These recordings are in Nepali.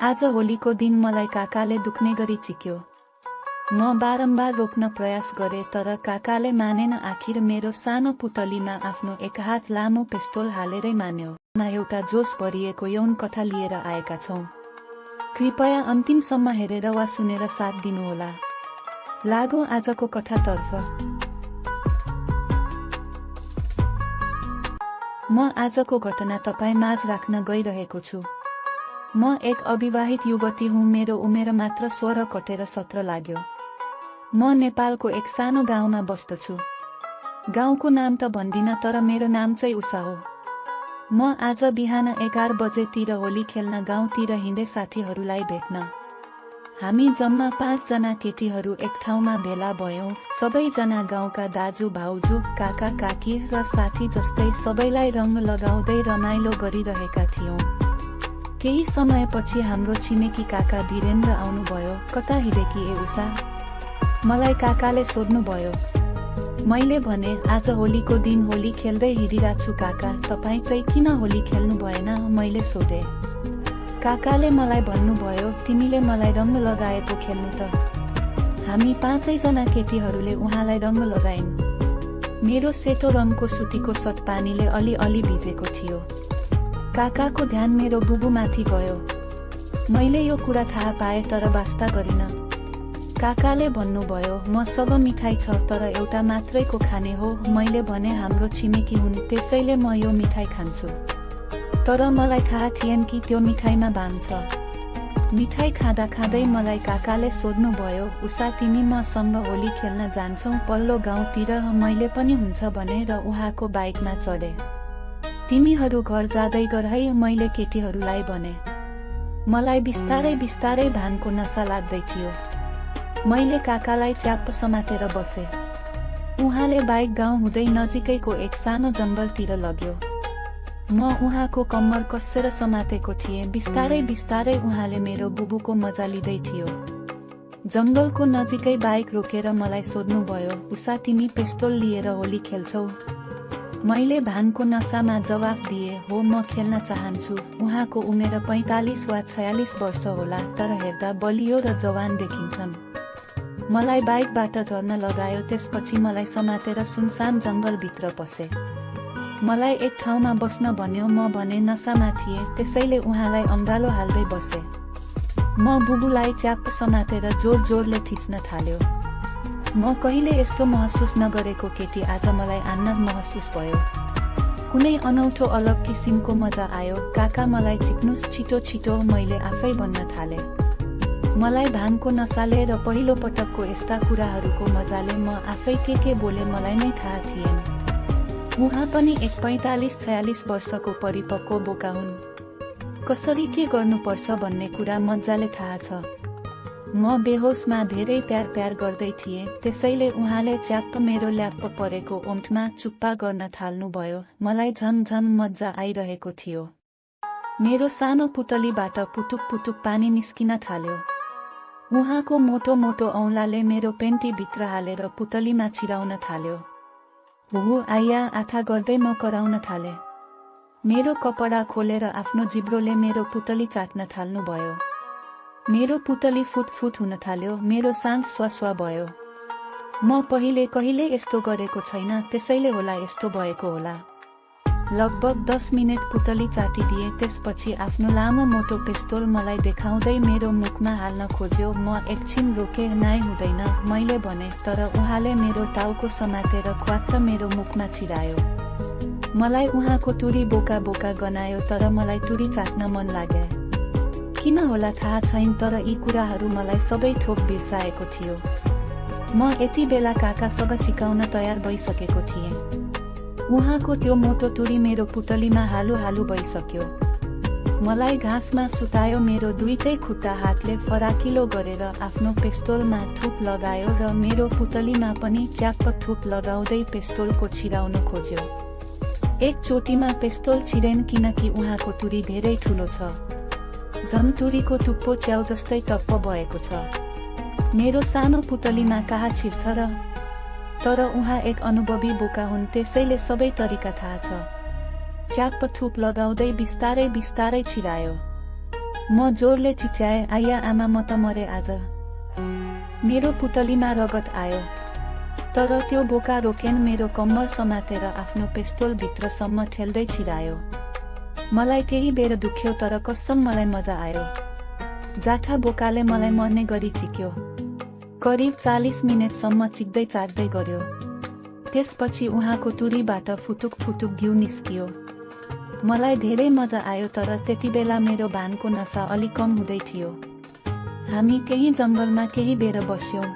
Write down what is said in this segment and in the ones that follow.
आज होलीको दिन मलाई काकाले दुख्ने गरी चिक्यो। म बारम्बार रोक्न प्रयास गरे तर काकाले मानेन। आखिर मेरो सानो पुतलीमा आफ्नो एक हात लामो पिस्तोल हालेरै मान्यो। एउटा जोस भरिएको यौन कथा लिएर आएका छौं। कृपया अन्तिमसम्म हेरेर वा सुनेर साथ दिनुहोला। लागौं आजको कथातर्फ। म आजको घटना तपाईँ माझ राख्न गइरहेको छु। म एक अविवाहित युवती हुँ। मेरो उमेर मात्र 16 कटेर 17 लाग्यो। म नेपालको एक सानो गाउँमा बस्दछु। गाउँको नाम त भन्दिन तर मेरो नाम चाहिँ उषा हो। म आज बिहान 11 बजेतिर होली खेल्न गाउँतिर हिँडे साथीहरूलाई भेट्न। हामी जम्मा 5 जना केटीहरू एक ठाउँमा भेला भयौं। सबैजना गाउँका दाजु भाउजू, काका काकी र साथी जस्तै सबैलाई रङ लगाउँदै रमाइलो गरिरहेका थियौं। केही समयपछि हाम्रो छिमेकी काका धीरेन्द्र आउनुभयो। कता हिँडेकी ए उषा? मलाई काकाले सोध्नुभयो। मैले भने आज होलीको दिन होली खेल्दै हिँडिरहेछु काका, तपाईँ चाहिँ किन होली खेल्नु भएन? मैले सोधे। काकाले मलाई भन्नुभयो, तिमीले मलाई रङ लगाए पो खेल्नु त। हामी 5 जना केटीहरूले उहाँलाई रङ लगायौं। मेरो सेतो रङको सुतीको सर्ट पानीले अलि भिजेको थियो। काकाको ध्यान मेरो बुबुमाथि गयो। मैले यो कुरा थाहा पाए तर वास्ता गरिन। काकाले भन्नुभयो, मसँग मिठाई छ तर एउटा मात्रैको खाने हो। मैले भने हाम्रो छिमेकी हुन् त्यसैले म यो मिठाई खान्छु। तर मलाई थाहा थिएन कि त्यो मिठाईमा बाम छ। मिठाई खाँदा खाँदै मलाई काकाले सोध्नुभयो, उषा तिमी मसँग होली खेल्न जान्छौ पल्लो गाउँतिर? मैले पनि हुन्छ भने र उहाँको बाइकमा चढे। तिमीहरू घर जाँदै गर है, मैले केटीहरूलाई भने। मलाई बिस्तारै भानको नशा लाग्दै थियो। मैले काकालाई च्याप्प समातेर बसे। उहाँले बाइक गाउँ हुँदै नजिकैको एक सानो जंगलतिर लग्यो। म उहाँको कम्मर कस्सेर समातेको थिएँ। बिस्तारै उहाँले मेरो बुबुको मजा लिँदै थियो। जंगलको नजिकै बाइक रोकेर मलाई सोध्नुभयो, उषा तिमी पिस्तोल लिएर होली खेल्छौ? मैले भानको नशामा जवाफ दिए, हो म खेल्न चाहन्छु। उहाँको उमेर 45 वा 46 वर्ष होला तर हेर्दा बलियो र जवान देखिन्छन्। मलाई बाइकबाट झर्न लगायो। त्यसपछि मलाई समातेर सुनसान जंगलभित्र पसे। मलाई एक ठाउँमा बस्न भन्यो। म भने नशामा थिएँ त्यसैले उहाँलाई अंगालो हाल्दै बसे। म बुबुलाई च्याप्प समातेर जोरले थिच्न थाल्यो। म कहिले यस्तो महसुस नगरेको केटी आज मलाई आनन्द महसुस भयो। कुनै अनौठो अलग किसिमको मजा आयो। काका मलाई चिक्नुस् छिटो मैले आफै भन्न थाले। मलाई भानको नशाले र पहिलो पटकको यस्ता कुराहरूको मजाले म आफै के बोले मलाई नै थाहा थिएन। उहाँ पनि एक 45-46 वर्षको परिपक्व बोका हुन्। कसरी के गर्नुपर्छ भन्ने कुरा मजाले थाहा छ। म बेहोसमा धेरै प्यार गर्दै थिएँ त्यसैले उहाँले च्याप्प मेरो ल्याप्प परेको ओठमा चुप्पा गर्न थाल्नुभयो। मलाई झन मजा आइरहेको थियो। मेरो सानो पुतलीबाट पुटुक पानी निस्किन थाल्यो। उहाँको मोटो औंलाले मेरो पेन्टी भित्र हालेर पुतलीमा छिराउन थाल्यो। हो आया आथा गर्दै म कराउन थाले। मेरो कपडा खोलेर आफ्नो जिब्रोले मेरो पुतली काट्न थाल्नुभयो। मेरो पुतली फुट हुन थाल्यो। मेरो सास स्वास्वा भयो। म पहिले कहिले यस्तो गरेको छैन त्यसैले होला यस्तो भएको होला। लगभग 10 मिनेट पुतली चाटिदिए। त्यसपछि आफ्नो लामो मोटो पिस्तोल मलाई देखाउँदै मेरो मुखमा हाल्न खोज्यो। म एकछिन रोके, नाइ हुँदैन मैले भने तर उहाँले मेरो टाउको समातेर क्वाट्ट मेरो मुखमा छिरायो। मलाई उहाँको टुरी बोका गनायो तर मलाई टुरी चाट्न मन लाग्यो। किन होला थाहा छैन तर यी कुराहरू मलाई सबै थोक बिर्साएको थियो। म यति बेला काकासँग चिकाउन तयार भइसकेको थिएँ। उहाँको त्यो मोटो टुरी मेरो पुतलीमा हालु भइसक्यो। मलाई घाँसमा सुतायो। मेरो दुईटै खुट्टा हातले फराकिलो गरेर आफ्नो पिस्तोलमा थुप लगायो र मेरो पुतलीमा पनि च्याप्प थुप लगाउँदै पिस्तोलको छिराउन खोज्यो। एक चोटीमा पिस्तोल छिरेन किनकि उहाँको टुरी धेरै ठुलो छ। झन् टुरीको टुप्पो च्याउ जस्तै टप्प भएको छ। मेरो सानो पुतलीमा कहाँ छिर्छ र? तर उहाँ एक अनुभवी बोका हुन् त्यसैले सबै तरिका थाहा छ। च्याप्प थुप लगाउँदै बिस्तारै छिरायो। म जोरले चिच्याए, आया आमा म त मरे आज। मेरो पुतलीमा रगत आयो। तर त्यो बोका रोकेन मेरो कम्मर समातेर आफ्नो पेस्तोल भित्रसम्म ठेल्दै छिरायो। मलाई केही बेर दुख्यो तर कसम मलाई मजा आयो। जाठा बोकाले मलाई मर्ने गरी चिक्यो। करिब 40 मिनेटसम्म चिक्दै चाट्दै गर्यो। त्यसपछि उहाँको तुरीबाट फुटुक फुटुक घिउ निस्कियो। मलाई धेरै मजा आयो तर त्यतिबेला मेरो भानको नसा अलि कम हुँदै थियो। हामी केही जङ्गलमा केही बेर बस्यौं।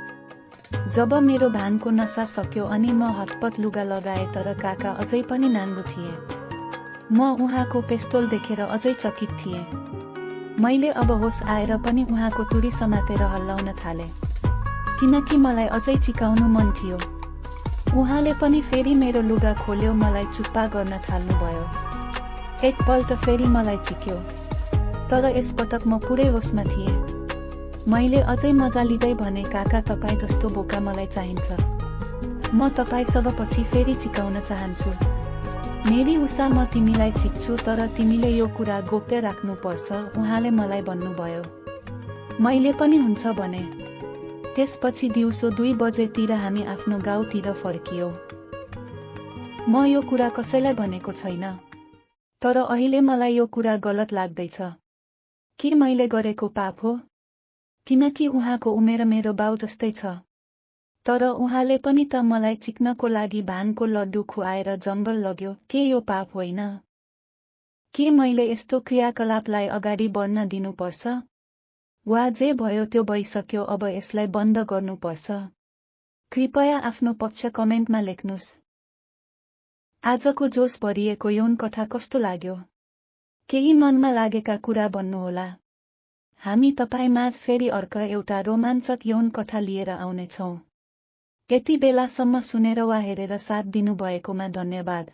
जब मेरो भानको नसा सक्यो अनि म हतपत लुगा लगाए तर काका अझै पनि नाङ्गो थिए। म उहाँको पेस्तोल देखेर अझै चकित थिएँ। मैले अब होस आएर पनि उहाँको तुरी समातेर हल्लाउन थालेँ, किनकि मलाई अझै चिकाउनु मन थियो। उहाँले पनि फेरि मेरो लुगा खोल्यो, मलाई चुप्पा गर्न थाल्नुभयो। एकपल्ट फेरि मलाई चिक्यो, तर यसपटक म पुरै होसमा थिएँ। मैले अझै मजा लिँदै भने, काका तपाईँ जस्तो बोका मलाई चाहिन्छ। म तपाईँसँग पछि फेरि चिकाउन चाहन्छु। मेरी उषा, म तिमीलाई चिक्छु तर तिमीले यो कुरा गोप्य राख्नुपर्छ, उहाँले मलाई भन्नुभयो। मैले पनि हुन्छ भने। त्यसपछि दिउँसो 2 बजेतिर हामी आफ्नो गाउँतिर फर्कियौं। म यो कुरा कसैलाई भनेको छैन, तर अहिले मलाई यो कुरा गलत लाग्दैछ। के मैले गरेको पाप हो? किनकि उहाँको उमेर मेरो बाउ जस्तै छ। तर उहाँले पनि त मलाई चिक्नको लागि भानको लड्डु खुवाएर जङ्गल लग्यो। के यो पाप होइन? के मैले यस्तो क्रियाकलापलाई अगाडि बढ्न दिनुपर्छ? वा जे भयो त्यो भइसक्यो, अब यसलाई बन्द गर्नुपर्छ? कृपया आफ्नो पक्ष कमेन्टमा लेख्नुस्। आजको जोस भरिएको यौन कथा कस्तो लाग्यो? केही मनमा लागेका कुरा भन्नुहोला। हामी तपाईमाझ फेरि अर्को एउटा रोमाञ्चक यौन कथा लिएर आउनेछौँ। यति बेलासम्म सुनेर वा हेरेर साथ दिनुभएकोमा धन्यवाद।